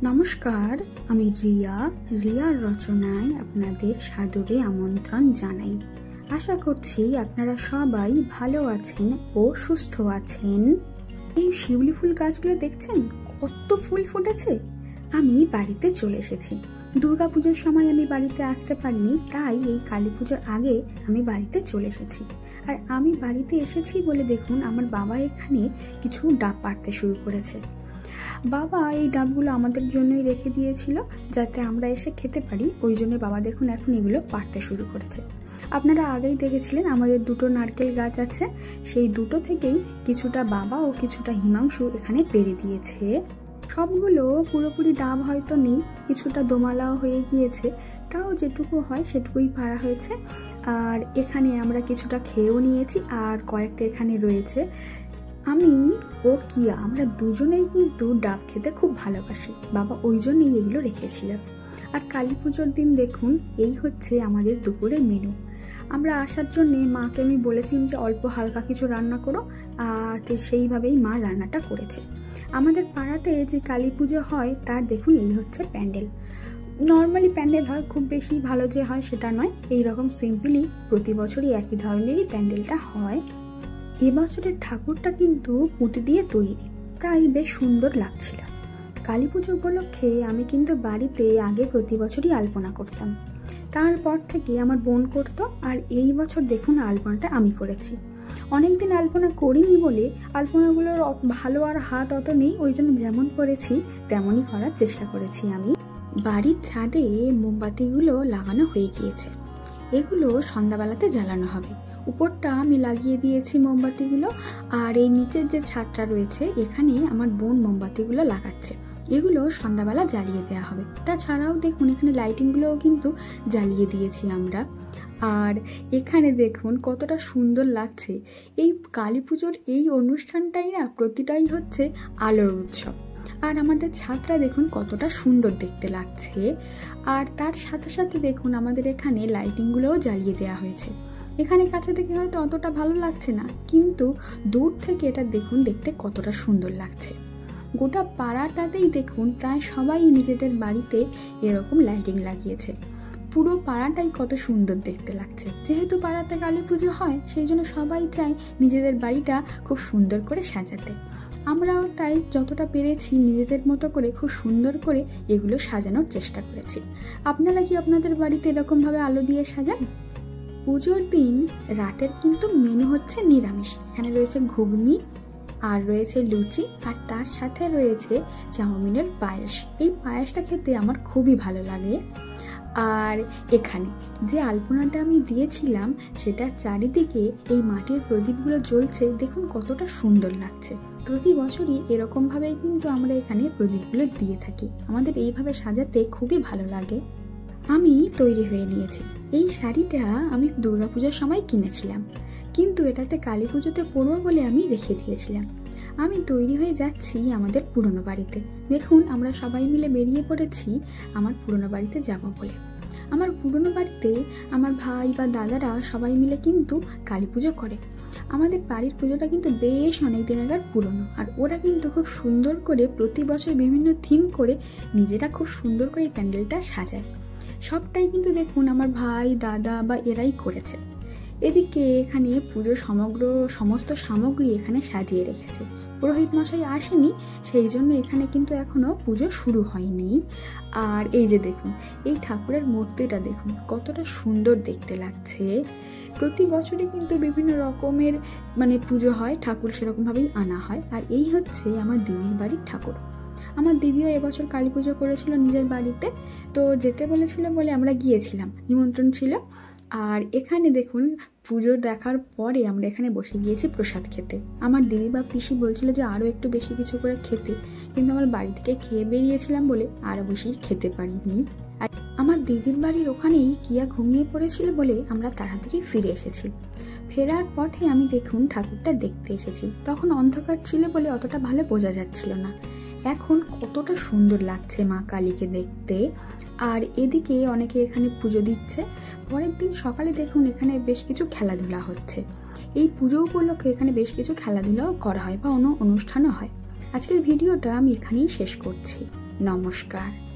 নমস্কার, আমি রিয়ার রচনায় আপনাদের সাদরে আমন্ত্রণ জানাই। আশা করছি আপনারা সবাই ভালো আছেন ও সুস্থ আছেন। এই শিউলি ফুল গাছগুলো দেখছেন কত ফুল ফুটেছে। আমি বাড়িতে চলে এসেছি। দুর্গাপুজোর সময় আমি বাড়িতে আসতে পারিনি, তাই এই কালী পুজোর আগে আমি বাড়িতে চলে এসেছি। আর আমি বাড়িতে এসেছি বলে দেখুন আমার বাবা এখানে কিছু ডাব পাড়তে শুরু করেছে। বাবা এই ডাবগুলো আমাদের জন্যই রেখে দিয়েছিল যাতে আমরা এসে খেতে পারি, ওই জন্য বাবা দেখুন এখন এগুলো পাড়তে শুরু করেছে। আপনারা আগেই দেখেছিলেন আমাদের দুটো নারকেল গাছ আছে, সেই দুটো থেকেই কিছুটা বাবা ও কিছুটা হিমাংশু এখানে পেরে দিয়েছে। সবগুলো পুরোপুরি ডাব হয়তো নেই, কিছুটা দোমালাও হয়ে গিয়েছে, তাও যেটুকু হয় সেটুকুই পাড়া হয়েছে। আর এখানে আমরা কিছুটা খেয়েও নিয়েছি, আর কয়েকটা এখানে রয়েছে। আমি ও কিয়া আমরা দুজনেই কিন্তু ডাব খেতে খুব ভালোবাসি, বাবা ওই জন্যই এগুলো রেখেছিল। আর কালী পুজোর দিন দেখুন এই হচ্ছে আমাদের দুপুরের মেনু। আমরা আসার জন্যে মাকে আমি বলেছিলাম যে অল্প হালকা কিছু রান্না করো, আর সেইভাবেই মা রান্নাটা করেছে। আমাদের পাড়াতে যে কালী পুজো হয় তার দেখুন এই হচ্ছে প্যান্ডেল। নর্মালি প্যান্ডেল হয়, খুব বেশি ভালো যে হয় সেটা নয়, এইরকম সিম্পলি প্রতি বছরই একই ধরনেরই প্যান্ডেলটা হয়। এবছরের ঠাকুরটা কিন্তু পুঁতি দিয়ে তৈরি, তাই বেশ সুন্দর লাগছিল। কালী পুজো উপলক্ষে আমি কিন্তু বাড়িতে আগে প্রতি বছরই আলপনা করতাম, তারপর থেকে আমার বোন করতো, আর এই বছর দেখুন আলপনাটা আমি করেছি। অনেকদিন আলপনা করিনি বলে আলপনাগুলোর ভালো আর হাত অত নেই, ওই জন্য যেমন করেছি তেমনই করার চেষ্টা করেছি। আমি বাড়ির ছাদে মোমবাতিগুলো লাগানো হয়ে গিয়েছে, এগুলো সন্ধ্যাবেলাতে জ্বালানো হবে। উপরটা আমি লাগিয়ে দিয়েছি মোমবাতিগুলো, আর এই নিচের যে ছাদটা রয়েছে এখানে আমার বোন মোমবাতিগুলো লাগাচ্ছে, এগুলো সন্ধ্যাবেলা জ্বালিয়ে দেওয়া হবে। তাছাড়াও দেখুন এখানে লাইটিংগুলোও কিন্তু জ্বালিয়ে দিয়েছি আমরা। আর এখানে দেখুন কতটা সুন্দর লাগছে। এই কালী পুজোর এই অনুষ্ঠানটাই না প্রতিটাই হচ্ছে আলোর উৎসব। আর আমাদের ছাদটা দেখুন কতটা সুন্দর দেখতে লাগছে। আর তার সাথে সাথে দেখুন আমাদের এখানে লাইটিংগুলোও জ্বালিয়ে দেওয়া হয়েছে। এখানে কাছে থেকে হয়তো অতটা ভালো লাগছে না, কিন্তু দূর থেকে এটা দেখুন দেখতে কতটা সুন্দর লাগছে। গোটা পাড়াটাতেই দেখুন প্রায় সবাই নিজেদের বাড়িতে এরকম লাইটিং লাগিয়েছে। পুরো পাড়াটাই কত সুন্দর দেখতে লাগছে। যেহেতু পাড়াতে কালী পুজো হয় সেই জন্য সবাই চায় নিজেদের বাড়িটা খুব সুন্দর করে সাজাতে। আমরাও তাই যতটা পেরেছি নিজেদের মতো করে খুব সুন্দর করে এগুলো সাজানোর চেষ্টা করেছি। আপনারা কি আপনাদের বাড়িতে এরকমভাবে আলো দিয়ে সাজান? পুজোর দিন রাতের কিন্তু মেনু হচ্ছে নিরামিষ। এখানে রয়েছে ঘুগনি, আর রয়েছে লুচি, আর তার সাথে রয়েছে চাউমিনের পায়েস। এই পায়েসটা খেতে আমার খুবই ভালো লাগে। আর এখানে যে আলপনাটা আমি দিয়েছিলাম সেটা চারিদিকে এই মাটির প্রদীপগুলো জ্বলছে, দেখুন কতটা সুন্দর লাগছে। প্রতি বছরই এরকমভাবেই কিন্তু আমরা এখানে প্রদীপগুলো দিয়ে থাকি, আমাদের এইভাবে সাজাতে খুবই ভালো লাগে। আমি তৈরি হয়ে নিয়েছি। এই শাড়িটা আমি দুর্গাপূজার সময় কিনেছিলাম, কিন্তু এটাতে কালী পুজোতে পরবো বলে আমি রেখে দিয়েছিলাম। আমি তৈরি হয়ে যাচ্ছি আমাদের পুরনো বাড়িতে। দেখুন আমরা সবাই মিলে বেরিয়ে পড়েছি আমার পুরনো বাড়িতে যাব বলে। আমার পুরনো বাড়িতে আমার ভাই বা দাদারা সবাই মিলে কিন্তু কালী পুজো করে। আমাদের বাড়ির পুজোটা কিন্তু বেশ অনেক দিন আগের পুরনো, আর ওরা কিন্তু খুব সুন্দর করে প্রতি বছর বিভিন্ন থিম করে নিজেরা খুব সুন্দর করে এই প্যান্ডেলটা সাজায়। সবটাই কিন্তু দেখুন আমার ভাই দাদা বা এরাই করেছে। এদিকে এখানে পুজোর সমস্ত সামগ্রী এখানে সাজিয়ে রেখেছে। পুরোহিত মশাই আসেনি, সেই জন্য এখানে কিন্তু এখনো পুজো শুরু হয়নি। আর এই যে দেখুন এই ঠাকুরের মূর্তিটা দেখুন কতটা সুন্দর দেখতে লাগছে। প্রতি বছরই কিন্তু বিভিন্ন রকমের পুজো হয়, ঠাকুর সেরকমভাবেই আনা হয়। আর এই হচ্ছে আমার দিদির বাড়ির ঠাকুর। আমার দিদিও এবছর কালী পুজো করেছিল নিজের বাড়িতে, তো যেতে বলেছিল বলে আমরা গিয়েছিলাম, নিমন্ত্রণ ছিল। আর এখানে দেখুন পুজো দেখার পরে আমরা এখানে বসে গিয়েছি প্রসাদ খেতে। আমার দিদি বা পিসি বলছিল যে আরও একটু বেশি কিছু করে খেতে, কিন্তু আমার বাড়ি থেকে খেয়ে বেরিয়েছিলাম বলে আরও বেশি খেতে পারিনি। আর আমার দিদির বাড়ির ওখানেই কিয়া ঘুমিয়ে পড়েছিল বলে আমরা তাড়াতাড়ি ফিরে এসেছি। ফেরার পথে আমি দেখুন ঠাকুরটা দেখতে এসেছি, তখন অন্ধকার ছিল বলে অতটা ভালো বোঝা যাচ্ছিল না। এখন কতটা সুন্দর লাগছে মা কালীকে দেখতে। আর এদিকে অনেকে এখানে পুজো দিচ্ছে। পরের দিন সকালে দেখুন এখানে বেশ কিছু খেলাধুলা হচ্ছে। এই পুজো উপলক্ষে এখানে বেশ কিছু খেলাধুলাও করা হয় বা অনুষ্ঠানও হয়। আজকের ভিডিওটা আমি এখানেই শেষ করছি। নমস্কার।